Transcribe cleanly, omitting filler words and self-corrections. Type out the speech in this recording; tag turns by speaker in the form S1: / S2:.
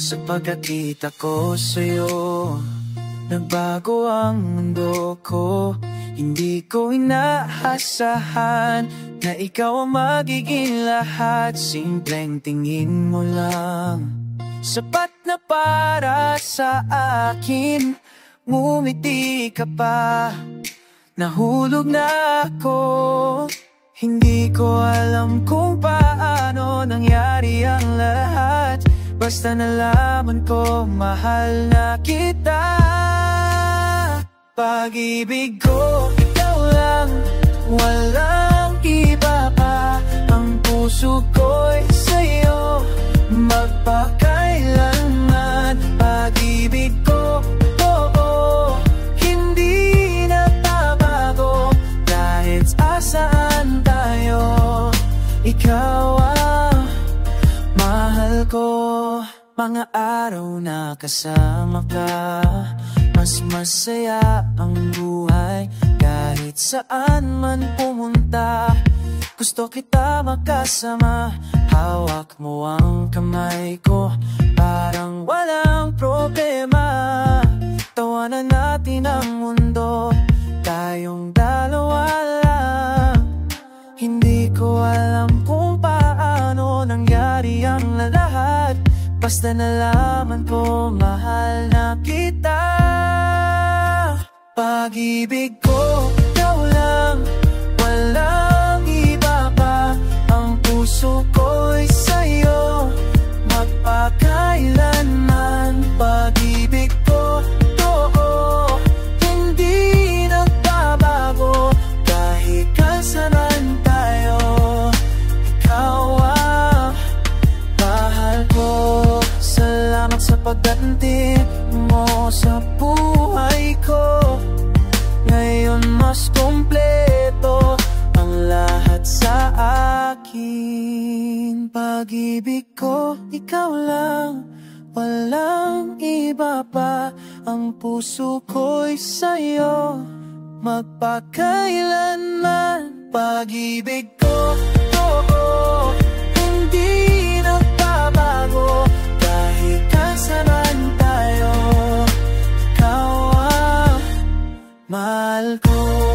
S1: Sa pagkakita ko sa'yo, nagbago ang mundo ko. Hindi ko inaasahan na ikaw ang magiging lahat. Simpleng tingin mo lang, sapat na para sa akin. Ngumiti ka pa, nahulog na ako. Hindi ko alam kung paano nangyari ang lahat. Basta nalaman ko, mahal na kita. Pag-ibig ko, ikaw lang, walang iba pa. Ang puso ko'y sa'yo, magpakailanman. Pag-ibig ko, oo, hindi nagbabago. Kahit asaan tayo, ikaw ang mahal ko. Mga araw na kasama ka, mas masaya ang buhay. Kahit saan man pumunta, gusto kita makasama. Hawak mo ang kamay ko, parang walang problema. Tawanan natin ang mundo, tayong dalawa lang. Hindi ko alam kung paano nangyari ang lahat. Basta nalaman ko, mahal na kita. Pag-ibig ko, ikaw lang, walang iba pa. Ang puso ko'y sa'yo, magpakailanman. Pag-ibig ko, oo, hindi nagbabago. Kahit kasanan tayo, ikaw ang mahal ko. Salamat sa pagdating mo sa buhay ko. Ngayon mas kompleto ang lahat sa akin. Pag-ibig ko, ikaw lang, walang iba pa. Ang puso ko'y sa'yo, magpakailanman. Pag-ibig ko, oo, hindi nagbabago. Kahit kasanan tayo, ikaw ang mahal ko.